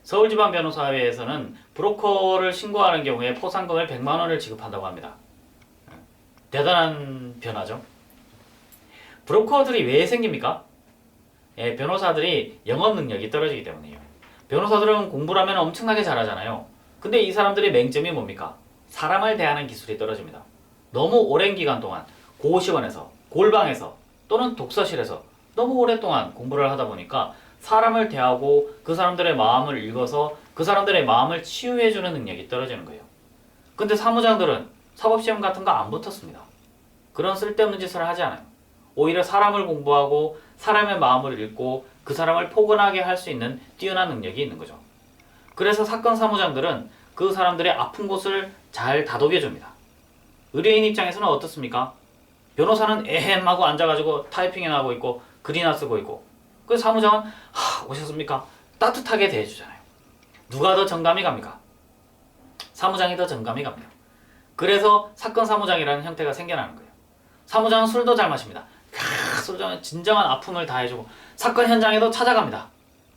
서울지방변호사회에서는 브로커를 신고하는 경우에 포상금을 100만 원을 지급한다고 합니다. 대단한 변화죠. 브로커들이 왜 생깁니까? 변호사들이 영업 능력이 떨어지기 때문이에요. 변호사들은 공부를 하면 엄청나게 잘하잖아요. 근데 이 사람들의 맹점이 뭡니까? 사람을 대하는 기술이 떨어집니다. 너무 오랜 기간 동안 고시원에서, 골방에서 또는 독서실에서 너무 오랫동안 공부를 하다 보니까 사람을 대하고 그 사람들의 마음을 읽어서 그 사람들의 마음을 치유해주는 능력이 떨어지는 거예요. 근데 사무장들은 사법시험 같은 거 안 붙었습니다. 그런 쓸데없는 짓을 하지 않아요. 오히려 사람을 공부하고 사람의 마음을 읽고 그 사람을 포근하게 할 수 있는 뛰어난 능력이 있는 거죠. 그래서 사건 사무장들은 그 사람들의 아픈 곳을 잘 다독여줍니다. 의뢰인 입장에서는 어떻습니까? 변호사는 에헴 하고 앉아가지고 타이핑이나 하고 있고 글이나 쓰고 있고, 그 사무장은 오셨습니까? 따뜻하게 대해주잖아요. 누가 더 정감이 갑니까? 사무장이 더 정감이 갑니다. 그래서 사건 사무장이라는 형태가 생겨나는 거예요. 사무장은 술도 잘 마십니다. 술장은 진정한 아픔을 다해주고 사건 현장에도 찾아갑니다.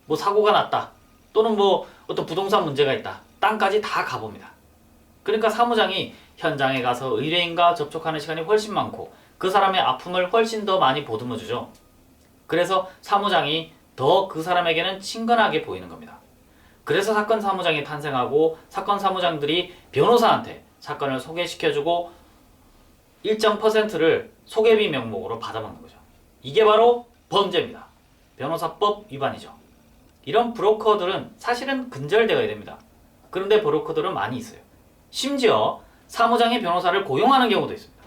뭐 사고가 났다, 또는 뭐 어떤 부동산 문제가 있다, 땅까지 다 가봅니다. 그러니까 사무장이 현장에 가서 의뢰인과 접촉하는 시간이 훨씬 많고 그 사람의 아픔을 훨씬 더 많이 보듬어 주죠. 그래서 사무장이 더 그 사람에게는 친근하게 보이는 겁니다. 그래서 사건 사무장이 탄생하고 사건 사무장들이 변호사한테 사건을 소개시켜주고 일정 퍼센트를 소개비 명목으로 받아먹는 거죠. 이게 바로 범죄입니다. 변호사법 위반이죠. 이런 브로커들은 사실은 근절되어야 됩니다. 그런데 브로커들은 많이 있어요. 심지어 사무장이 변호사를 고용하는 경우도 있습니다.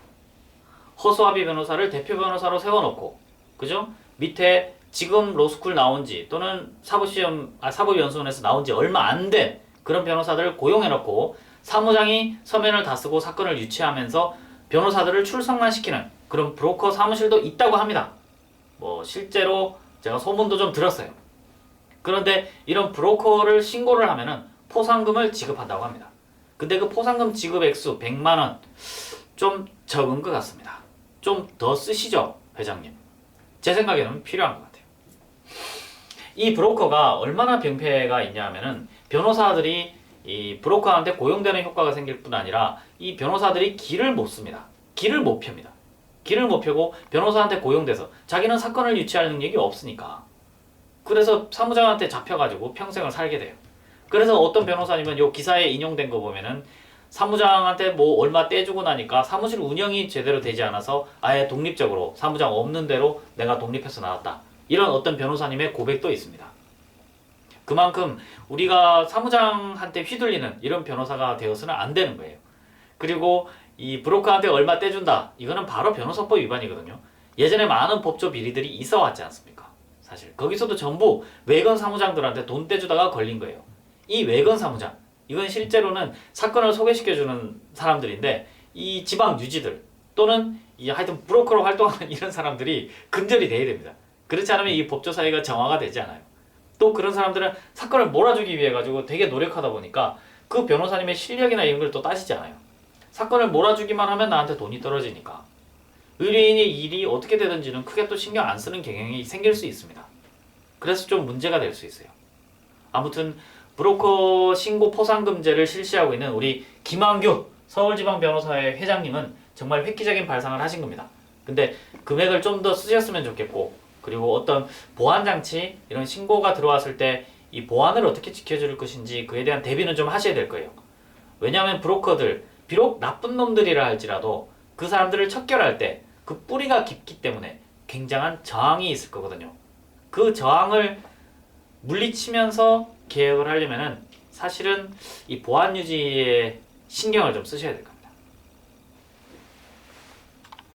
허수아비 변호사를 대표 변호사로 세워놓고, 그죠? 밑에 지금 로스쿨 나온지 또는 사법연수원에서 나온지 얼마 안 된 그런 변호사들을 고용해놓고 사무장이 서면을 다 쓰고 사건을 유치하면서 변호사들을 출석만 시키는 그런 브로커 사무실도 있다고 합니다. 뭐 실제로 제가 소문도 좀 들었어요. 그런데 이런 브로커를 신고를 하면은 포상금을 지급한다고 합니다. 근데 그 포상금 지급 액수 100만 원 좀 적은 것 같습니다. 좀 더 쓰시죠, 회장님. 제 생각에는 필요한 것 같아요. 이 브로커가 얼마나 병폐가 있냐 하면은 변호사들이 이 브로커한테 고용되는 효과가 생길 뿐 아니라 이 변호사들이 길을 못 씁니다. 길을 못 펴니다. 길을 못 펴고 변호사한테 고용돼서 자기는 사건을 유치할 능력이 없으니까, 그래서 사무장한테 잡혀가지고 평생을 살게 돼요. 그래서 어떤 변호사님은 요 기사에 인용된 거 보면은 사무장한테 뭐 얼마 떼주고 나니까 사무실 운영이 제대로 되지 않아서 아예 독립적으로 사무장 없는 대로 내가 독립해서 나왔다, 이런 어떤 변호사님의 고백도 있습니다. 그만큼 우리가 사무장한테 휘둘리는 이런 변호사가 되어서는 안 되는 거예요. 그리고 이 브로커한테 얼마 떼준다, 이거는 바로 변호사법 위반이거든요. 예전에 많은 법조 비리들이 있어 왔지 않습니까? 사실 거기서도 전부 외건 사무장들한테 돈 떼주다가 걸린 거예요. 이 외건 사무장, 이건 실제로는 사건을 소개시켜주는 사람들인데 이 지방 유지들 또는 하여튼 브로커로 활동하는 이런 사람들이 근절이 돼야 됩니다. 그렇지 않으면 이 법조 사회가 정화가 되지 않아요. 또 그런 사람들은 사건을 몰아주기 위해 가지고 되게 노력하다 보니까 그 변호사님의 실력이나 이런 걸 또 따지지 않아요. 사건을 몰아주기만 하면 나한테 돈이 떨어지니까 의뢰인의 일이 어떻게 되든지는 크게 또 신경 안 쓰는 경향이 생길 수 있습니다. 그래서 좀 문제가 될 수 있어요. 아무튼 브로커 신고 포상금제를 실시하고 있는 우리 김한규 서울지방변호사회 회장님은 정말 획기적인 발상을 하신 겁니다. 근데 금액을 좀 더 쓰셨으면 좋겠고, 그리고 어떤 보안장치, 이런 신고가 들어왔을 때 이 보안을 어떻게 지켜줄 것인지 그에 대한 대비는 좀 하셔야 될 거예요. 왜냐하면 브로커들, 비록 나쁜 놈들이라 할지라도 그 사람들을 척결할 때 그 뿌리가 깊기 때문에 굉장한 저항이 있을 거거든요. 그 저항을 물리치면서 개혁을 하려면은 사실은 이 보안 유지에 신경을 좀 쓰셔야 될 겁니다.